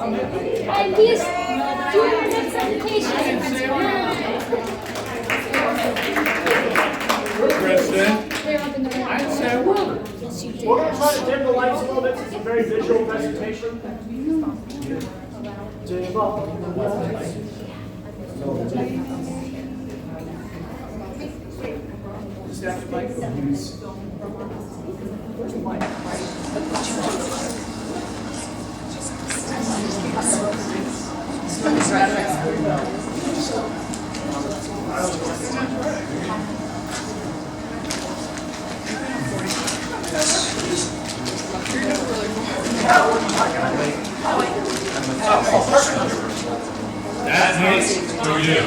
And he's doing our next presentation. President, I'd say We're going to try to dim the lights a little bit. It's a very visual presentation. Dim up the lights. Is that the mic? Where's the mic? that's nice. Who are you?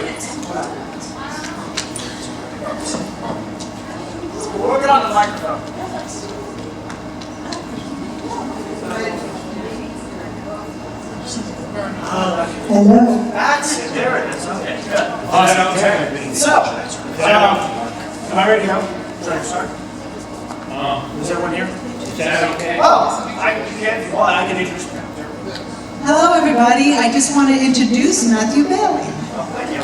We're working on the microphone. That's it. There it is. Okay, good. Okay. So, am I ready to go? Should I start? Is everyone here? Is that okay? Oh, if you want, I can introduce you. Hello, everybody. I just want to introduce Matthew Bailey. Thank you.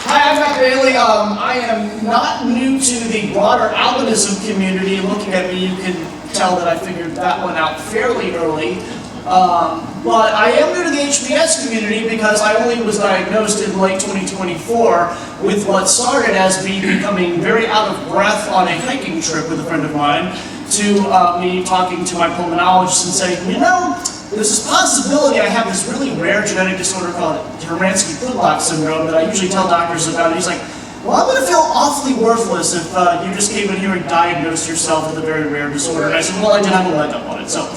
Hi, I'm Matt Bailey. I am not new to the broader albinism community. Looking at me, you can tell that I figured that one out fairly early. But I am new to the HPS community because I only was diagnosed in late 2024 with what started as me becoming very out of breath on a hiking trip with a friend of mine to me talking to my pulmonologist and saying, you know, there's this possibility I have this really rare genetic disorder called Hermansky-Pudlak Syndrome that I usually tell doctors about. And he's like, well, I'm going to feel awfully worthless if you just came in here and diagnosed yourself with a very rare disorder. And I said, well, I did have a leg up on it, so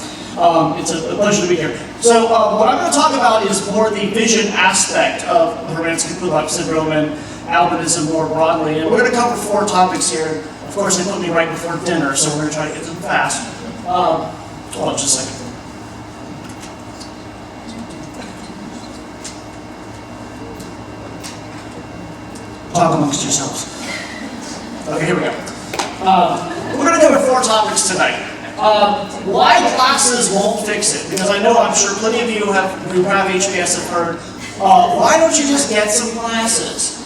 it's a pleasure to be here. So what I'm going to talk about is more the vision aspect of Hermansky-Pudlak Syndrome and albinism more broadly. And we're going to cover 4 topics here. Of course, they put me right before dinner, so we're going to try to get them fast. Hold on just a second. Talk amongst yourselves. Okay, here we go. We're going to cover 4 topics tonight. Why glasses won't fix it? Because I'm sure plenty of you who have HPS have heard, why don't you just get some glasses?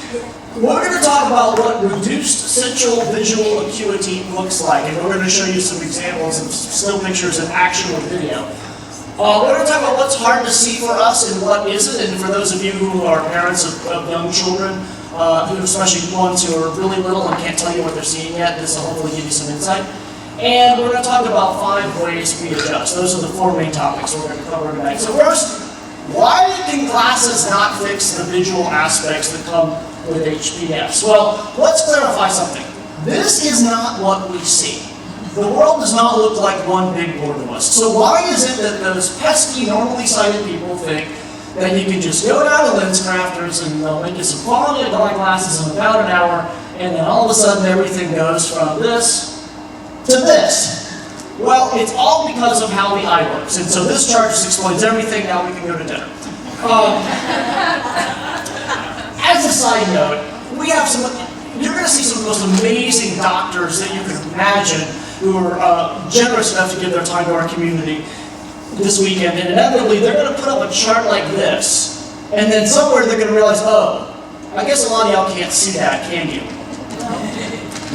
We're going to talk about what reduced central visual acuity looks like, and we're going to show you some examples of still pictures and actual video. We're going to talk about what's hard to see for us and what isn't, and for those of you who are parents of young children, especially ones who are really little and can't tell you what they're seeing yet, this will hopefully give you some insight. And we're going to talk about 5 ways we adjust. Those are the 4 main topics we're going to cover tonight. So first, why can glasses not fix the visual aspects that come with HPS? Well, let's clarify something. This is not what we see. The world does not look like one big board of us. So why is it that those pesky, normally sighted people think that you can just go down to Lens Crafters and they'll make you some quality glasses in about an hour, and then all of a sudden everything goes from this to this? Well, it's all because of how the eye works. And so this chart just explains everything. Now we can go to dinner. As a side note, you're going to see some of the most amazing doctors that you can imagine who are generous enough to give their time to our community this weekend. And inevitably, they're going to put up a chart like this. And then somewhere they're going to realize, oh, I guess a lot of y'all can't see that, can you?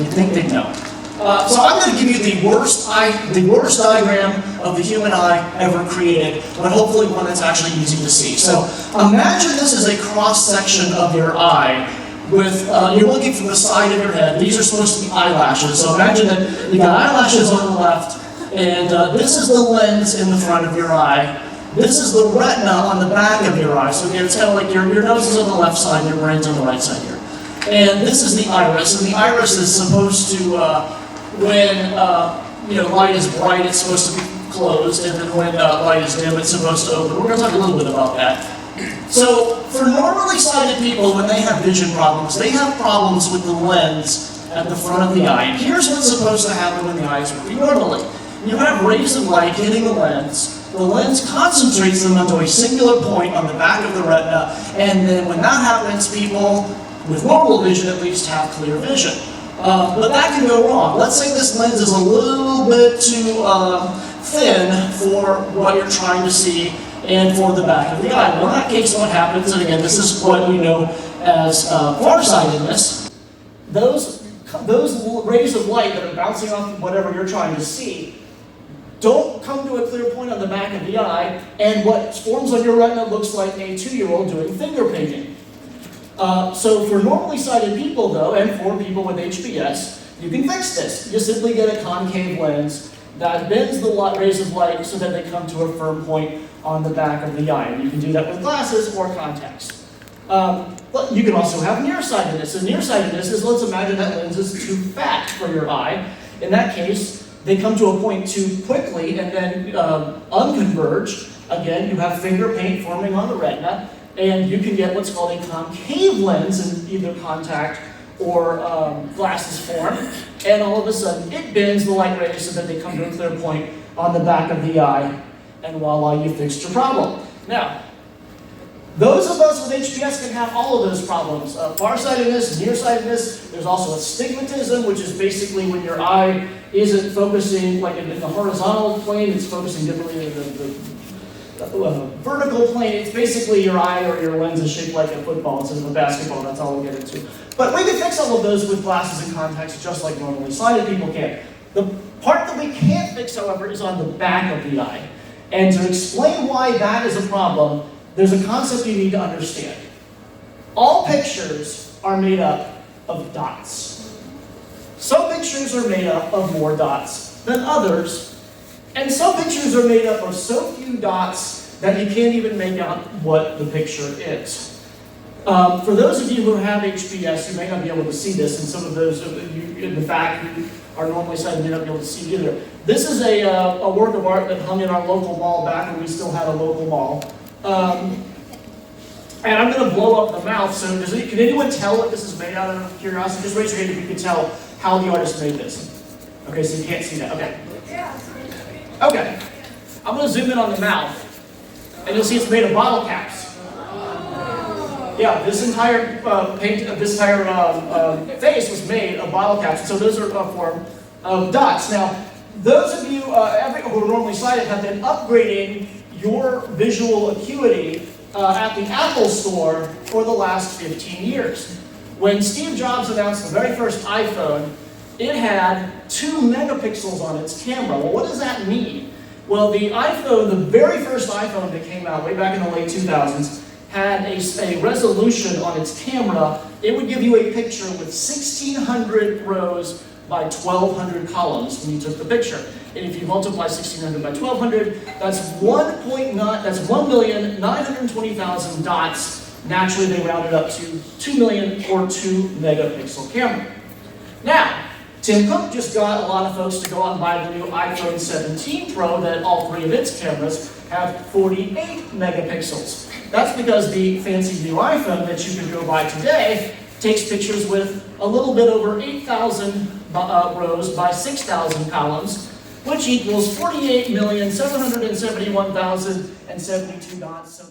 You think they know. So I'm going to give you the worst diagram of the human eye ever created, but hopefully one that's actually easy to see. So imagine this is a cross-section of your eye with, you're looking from the side of your head. These are supposed to be eyelashes. So imagine that you got eyelashes on the left, and this is the lens in the front of your eye. This is the retina on the back of your eye. So again, it's kind of like your nose is on the left side, your brain's on the right side here. And this is the iris, and the iris is supposed to, when light is bright, it's supposed to be closed, and then when light is dim, it's supposed to open. We're going to talk a little bit about that. So, for normally sighted people, when they have vision problems, they have problems with the lens at the front of the eye. And here's what's supposed to happen when the eye is working normally. You have rays of light hitting the lens concentrates them onto a singular point on the back of the retina, and then when that happens, people with normal vision at least have clear vision. But that can go wrong. Let's say this lens is a little bit too thin for what you're trying to see and for the back of the eye. Well, in that case, what happens, and again, this is what we know as farsightedness, those rays of light that are bouncing off of whatever you're trying to see don't come to a clear point on the back of the eye, and what forms on your retina looks like a 2-year-old doing finger painting. So for normally sighted people, though, and for people with HPS, you can fix this. You simply get a concave lens that bends the rays of light so that they come to a firm point on the back of the eye. And you can do that with glasses or contacts. But you can also have nearsightedness. And nearsightedness is, let's imagine that lens is too fat for your eye. In that case, they come to a point too quickly and then unconverge. Again, you have finger paint forming on the retina, and you can get what's called a concave lens in either contact or glasses form, and all of a sudden it bends the light rays so that they come to a clear point on the back of the eye, and voila, you fixed your problem. Now, those of us with HPS can have all of those problems. Farsightedness, nearsightedness, there's also astigmatism, which is basically when your eye isn't focusing like in the horizontal plane, it's focusing differently in the vertical plane. It's basically your eye or your lens is shaped like a football instead of a basketball. That's all we'll get into. But we can fix all of those with glasses and contacts just like normally sighted people can. The part that we can't fix, however, is on the back of the eye. And to explain why that is a problem, there's a concept you need to understand. All pictures are made up of dots. Some pictures are made up of more dots than others, and some pictures are made up of so few dots that you can't even make out what the picture is. For those of you who have HPS, you may not be able to see this, and some of those of you in the back who are normally sighted may not be able to see either. This is a work of art that hung in our local mall back when we still had a local mall. And I'm going to blow up the mouth, so can anyone tell what this is made out of curiosity? Just raise your hand if you can tell how the artist made this. Okay, so you can't see that. Okay. Okay. I'm going to zoom in on the mouth, and you'll see it's made of bottle caps. Yeah, this entire face was made of bottle caps. So those are a form of dots. Now, those of you who are normally sighted have been upgrading your visual acuity at the Apple Store for the last 15 years. When Steve Jobs announced the very first iPhone, it had 2 megapixels on its camera. Well, what does that mean? Well, the very first iPhone that came out way back in the late 2000s, had a resolution on its camera. It would give you a picture with 1,600 rows by 1,200 columns when you took the picture. And if you multiply 1,600 by 1,200, that's 1,920,000 dots. Naturally, they rounded up to 2 million or 2 megapixel camera. Now, Tim Cook just got a lot of folks to go out and buy the new iPhone 17 Pro that all 3 of its cameras have 48 megapixels. That's because the fancy new iPhone that you can go buy today takes pictures with a little bit over 8,000 rows by 6,000 columns, which equals 48,771,072 dots. So